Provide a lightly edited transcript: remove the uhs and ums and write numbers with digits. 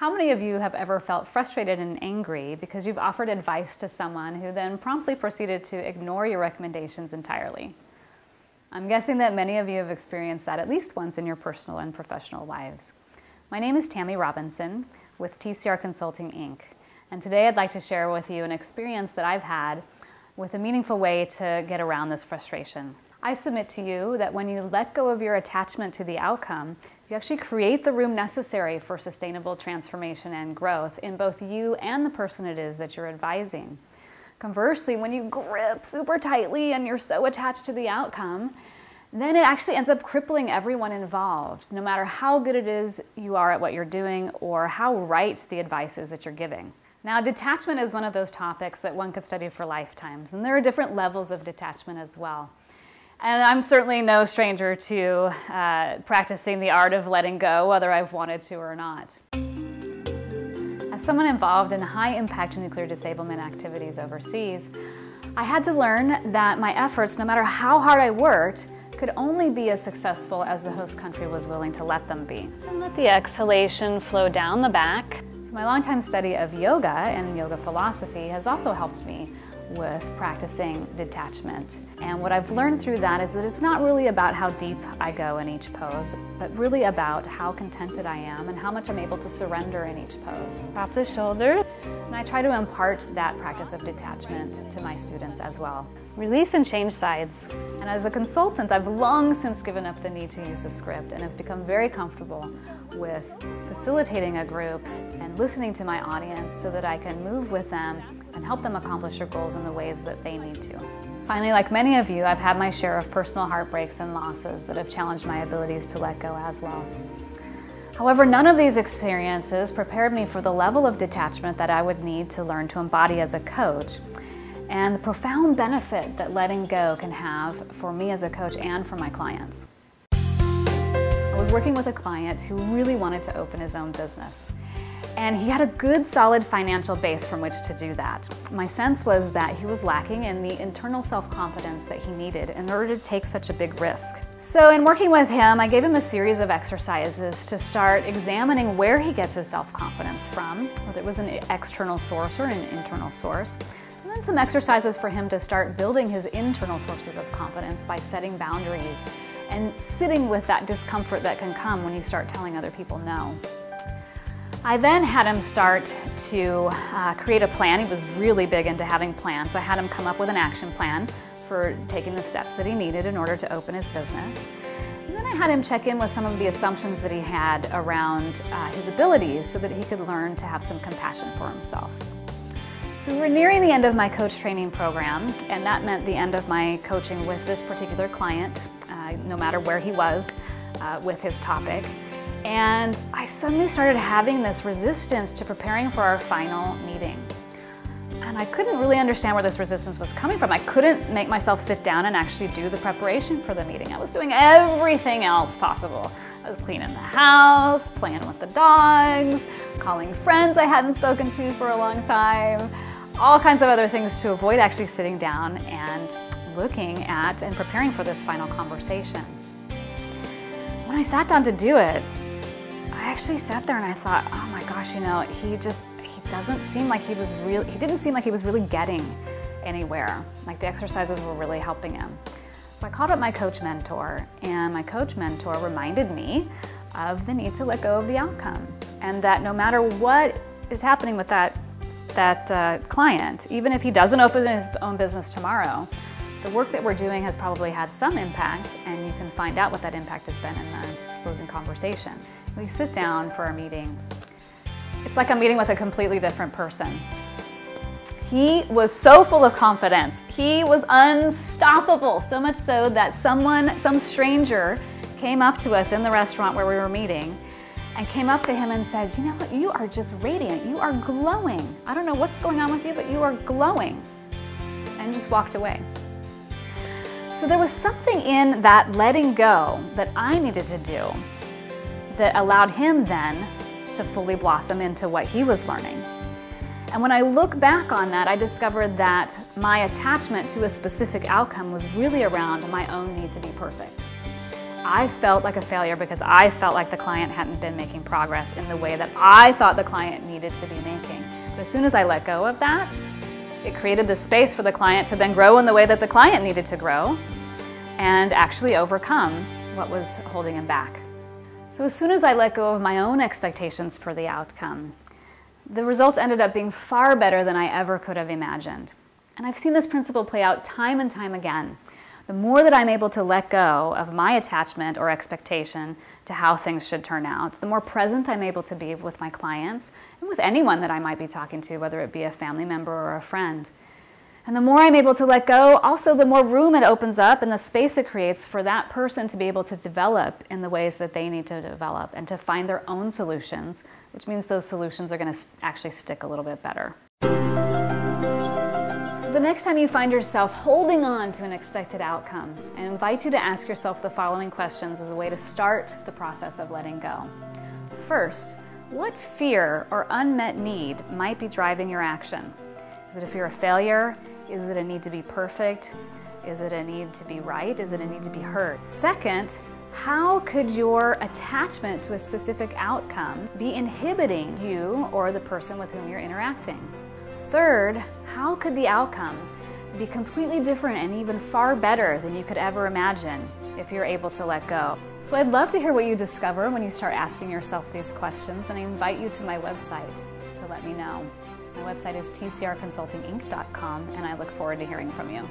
How many of you have ever felt frustrated and angry because you've offered advice to someone who then promptly proceeded to ignore your recommendations entirely? I'm guessing that many of you have experienced that at least once in your personal and professional lives. My name is Tami Robinson with TCR Consulting, Inc. And today I'd like to share with you an experience that I've had with a meaningful way to get around this frustration. I submit to you that when you let go of your attachment to the outcome, you actually create the room necessary for sustainable transformation and growth in both you and the person it is that you're advising. Conversely, when you grip super tightly and you're so attached to the outcome, then it actually ends up crippling everyone involved, no matter how good it is you are at what you're doing or how right the advice is that you're giving. Now, detachment is one of those topics that one could study for lifetimes, and there are different levels of detachment as well. And I'm certainly no stranger to practicing the art of letting go, whether I've wanted to or not. As someone involved in high-impact nuclear disablement activities overseas, I had to learn that my efforts, no matter how hard I worked, could only be as successful as the host country was willing to let them be. And let the exhalation flow down the back. So my longtime study of yoga and yoga philosophy has also helped me with practicing detachment. And what I've learned through that is that it's not really about how deep I go in each pose, but really about how contented I am and how much I'm able to surrender in each pose. Drop the shoulders, and I try to impart that practice of detachment to my students as well. Release and change sides. And as a consultant, I've long since given up the need to use a script and have become very comfortable with facilitating a group and listening to my audience so that I can move with them and help them accomplish their goals in the ways that they need to. Finally, like many of you, I've had my share of personal heartbreaks and losses that have challenged my abilities to let go as well. However, none of these experiences prepared me for the level of detachment that I would need to learn to embody as a coach, and the profound benefit that letting go can have for me as a coach and for my clients. I was working with a client who really wanted to open his own business. And he had a good, solid financial base from which to do that. My sense was that he was lacking in the internal self-confidence that he needed in order to take such a big risk. So in working with him, I gave him a series of exercises to start examining where he gets his self-confidence from, whether it was an external source or an internal source. And then some exercises for him to start building his internal sources of confidence by setting boundaries and sitting with that discomfort that can come when you start telling other people no. I then had him start to create a plan. He was really big into having plans, so I had him come up with an action plan for taking the steps that he needed in order to open his business. And then I had him check in with some of the assumptions that he had around his abilities so that he could learn to have some compassion for himself. So we were nearing the end of my coach training program, and that meant the end of my coaching with this particular client, no matter where he was with his topic. And I suddenly started having this resistance to preparing for our final meeting. And I couldn't really understand where this resistance was coming from. I couldn't make myself sit down and actually do the preparation for the meeting. I was doing everything else possible. I was cleaning the house, playing with the dogs, calling friends I hadn't spoken to for a long time, all kinds of other things to avoid actually sitting down and looking at and preparing for this final conversation. When I sat down to do it, I actually sat there and I thought, oh my gosh, you know, he didn't seem like he was really getting anywhere. Like the exercises were really helping him. So I called up my coach mentor, and my coach mentor reminded me of the need to let go of the outcome, and that no matter what is happening with that client, even if he doesn't open his own business tomorrow, the work that we're doing has probably had some impact, and you can find out what that impact has been in the closing conversation. We sit down for our meeting. It's like I'm meeting with a completely different person. He was so full of confidence. He was unstoppable, so much so that some stranger came up to us in the restaurant where we were meeting and came up to him and said, you know what, you are just radiant, you are glowing. I don't know what's going on with you, but you are glowing. And just walked away. So there was something in that letting go that I needed to do that allowed him then to fully blossom into what he was learning. And when I look back on that, I discovered that my attachment to a specific outcome was really around my own need to be perfect. I felt like a failure because I felt like the client hadn't been making progress in the way that I thought the client needed to be making. But as soon as I let go of that, it created the space for the client to then grow in the way that the client needed to grow and actually overcome what was holding him back. So as soon as I let go of my own expectations for the outcome, the results ended up being far better than I ever could have imagined. And I've seen this principle play out time and time again. The more that I'm able to let go of my attachment or expectation to how things should turn out, the more present I'm able to be with my clients and with anyone that I might be talking to, whether it be a family member or a friend. And the more I'm able to let go, also the more room it opens up and the space it creates for that person to be able to develop in the ways that they need to develop and to find their own solutions, which means those solutions are going to actually stick a little bit better. So the next time you find yourself holding on to an expected outcome, I invite you to ask yourself the following questions as a way to start the process of letting go. First, what fear or unmet need might be driving your action? Is it a fear of failure? Is it a need to be perfect? Is it a need to be right? Is it a need to be heard? Second, how could your attachment to a specific outcome be inhibiting you or the person with whom you're interacting? Third, how could the outcome be completely different and even far better than you could ever imagine if you're able to let go? So I'd love to hear what you discover when you start asking yourself these questions, and I invite you to my website to let me know. My website is tcrconsultinginc.com, and I look forward to hearing from you.